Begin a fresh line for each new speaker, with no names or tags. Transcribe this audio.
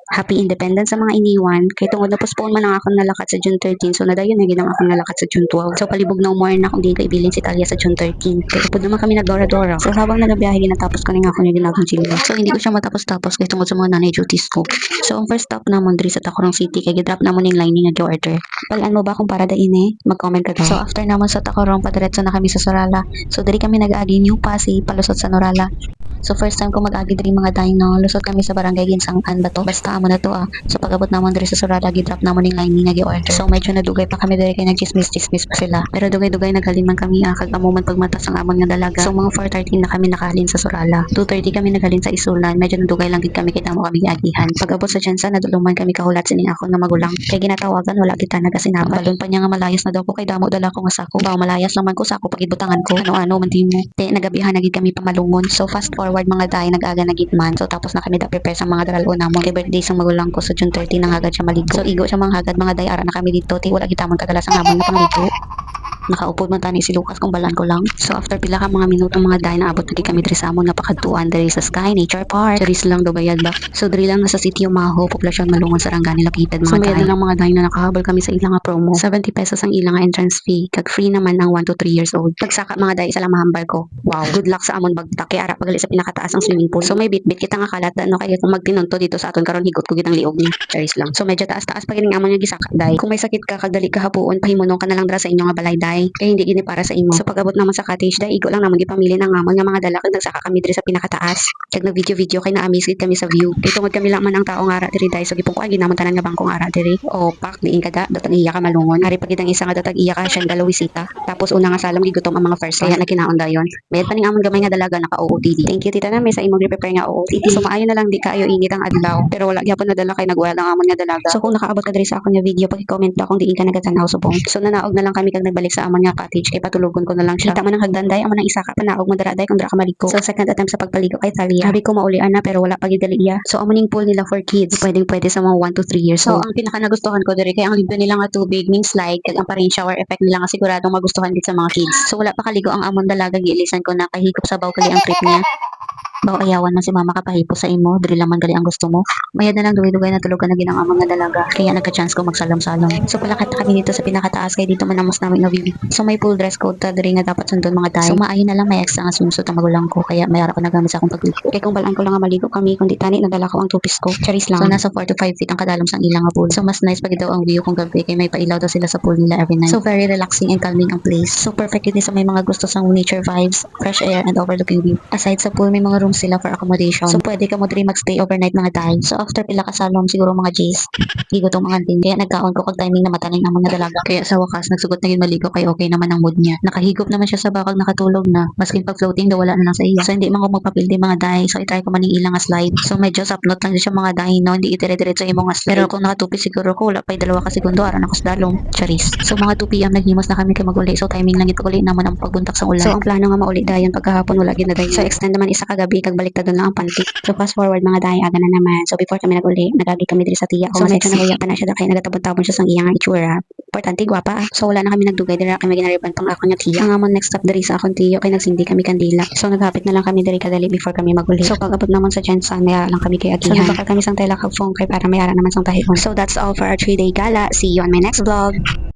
Happy Independence sa mga iniwan. Kay tungod na postpone man ang akong nalakat sa June 13. So nadayon na ginang akong nalakat sa June 12. So palibog na umor na kung di ko ibilin si Talia sa June 13. Kay upod naman kami nagdora-dora. So habang nagabiyahe ginatapos ko na nga akong yung ginagong chile. So hindi ko siya matapos-tapos kay tungod sa mga nanay duties ko. So ang first stop namon diri sa Tacorong City kay gidrop namon ning lining nga gi-order. Palaan mo ba kung para daine? Mag-comment ka daw. So after namon sa Tacorong padiretso na kami sa Sorala. So diri kami nag-agi New Pasig palusot sa Norala. So first time ko mag-agi diri mga dino, lusot kami sa barangay Ginsangan ba to? Basta amo na to ah. So pag-abot namon diri sa Sorada, gidrop namon ning lining nga gi-order. So medyo nadugay pa kami diri kay nagchismis-chismis pa sila. Pero dugay-dugay naghalin man kami kag amo man pagmatas ang amon nga dalaga. So mga 4:30 na kami nakahalin sa Sorala. 2:30 kami naghalin sa Isulan. Medyo nadugay lang gid kami kay tamo kami giagihan. Pag-abot sa Jensa nadulungan kami kahulat sining ako nga magulang. Kay ginatawagan wala kita nagasinabal. Balon pa niya nga malayas na daw ko kay damo dala ko nga sako. Baw malayas lang man ko sako pagidbutangan ko. Ano-ano man din mo. Te nagabihan na gid kami pamalungon. So fast forward mga day nag-aga na gid man. So tapos na kami da prepare sa mga daralo namon. Kay birthday sa magulang ko sa June 30 nang agad siya maligo. So igo siya manghagad mga day ara na kami dito. Ti wala gid tamon kadalas ang amon na pangligo. Nakaupod man tani si Lucas kung balan ko lang. So after pila ka mga minuto mga day naabot na di kami diri sa amon napakadtuan diri sa Sky Nature Park. Charis lang do bayad ba. So diri lang na sa City Umaho, populasyon Malungon Sarangani Lapitan mga day. So bayad na lang mga day na nakahabol kami sa ilang nga promo. 70 pesos ang ilang nga entrance fee kag free naman ang 1 to 3 years old. Pagsaka mga day isa lang mahambar ko. Wow, good luck sa amon bagtak kay ara pagali sa pinakataas ang swimming pool. So may bitbit kita nga kalat no kay kung magtinunto dito sa aton karon higot ko gid ang liog ni. Charis lang. So medyo taas-taas pa gid ang amon nga gisaka day. Kung may sakit ka kag dali ka hapuon pahimunon ka na lang dra sa inyo nga balay day. Kay hindi gini para sa imo. So pag-abot naman sa cottage day igo lang naman gipamili ng amon nga mga dala kag nagsaka kami diri sa pinakataas. Kag nag video kay na-amaze gid kami sa view. Kay tungod kami lang man ang tao nga ara diri day so gipungkuan gid namon tanan nga bangkong ara diri. O pak diin kada datag iya ka malungon. Ari pa gid ang isa nga datag iya ka siyang galawisita. Tapos una nga salam gigutom ang mga first kaya nagkinaon dayon. Bayad pa ning amon gamay nga dalaga naka OOTD. Thank you tita na may sa imong prepare nga OOTD. So maayo na lang di kaayo init ang adlaw. Pero wala gyapon nadala kay nagwala ang amon nga dalaga. So kung nakaabot ka diri sa akon nga video paki-comment ba kung diin ka nagatanaw subong. So nanaog na lang kami kag nagbalik sa amon nga cottage kay patulogon ko na lang siya. Kita man ang hagdanday amo nang isa ka panaog madara-day kung dra ka maliko. So second attempt sa pagpaligo kay Talia. Sabi ko maulian na pero wala pa gid dali iya. So amo ning pool nila for kids. Pwede sa mga 1 to 3 years old. So ang pinaka nagustuhan ko diri kay ang ligo nila nga tubig ning slide kag ang parin shower effect nila nga siguradong magustuhan gid sa mga kids. So wala pa kaligo ang amon dalaga giilisan ko na kahigop sa baw kali ang trip niya. Baw ayawan man si mama kapahipo sa imo, diri lang man gali ang gusto mo. Mayad na lang dugay-dugay na tulog ka na ginang amang nga dalaga. Kaya nagka-chance ko magsalam-salam. So palakat na kami dito sa pinakataas kay dito man amos namin na view. So may full dress code ta diri nga dapat sundon mga day. So maayo na lang may extra nga swimsuit ang magulang ko kaya mayara ko nagamit sa akong pagligo. Kay kung balaan ko lang nga maligo kami kundi tani nadala ko ang tupis ko. Charis lang. So nasa 4 to 5 feet ang kadalom sang ilang nga pool. So mas nice pag daw ang view kung gabi kay may pailaw daw sila sa pool nila every night. So very relaxing and calming ang place. So perfect din sa may mga gusto sang nature vibes, fresh air and overlooking view. Aside sa pool may mga rooms sila for accommodation. So pwede ka mo diri magstay overnight mga day. So after pila ka salom siguro mga J's. Gigo tong mga tin kaya nagkaon ko kag timing na mataning ang mga dalaga. Kaya sa wakas nagsugot na gyud maligo kay okay naman ang mood niya. Nakahigop naman siya sa bakal nakatulog na. Maskin pag floating daw wala na lang sa iya. So hindi man ko magpapildi mga day. So i-try ko man ning ilang nga slide. So medyo sapnot lang siya mga day no hindi dire-diretso imong nga slide. Pero kung nakatupi siguro ko wala pa 2 ka segundo ara na kasdalong. Charis. So mga 2 PM naghimos na kami kay maguli. So timing lang gid uli naman ang pagbuntak sa ulan. So ang plano nga mauli dayon pagkahapon wala gid na day. So extend naman isa ka gabi kag baliktad na ang panty. So fast forward mga day aga na naman. So before kami nag-uli, nagagi kami diri sa tiya ko. So medyo nahuya pa na siya kay nagatabon-tabon siya sang iyang itsura. Importante gwapa. So wala na kami nagdugay diri kami ginariban pang ako nga tiya. Ang amon next stop diri sa akong tiyo kay nagsindi kami kandila. So naghapit na lang kami diri kadali before kami mag-uli. So pag-abot naman sa Jensen mayara lang kami kay agihan. So nagbakal kami sang tela kag phone kay para mayara naman sang tahimon. So that's all for our 3-day gala. See you on my next vlog.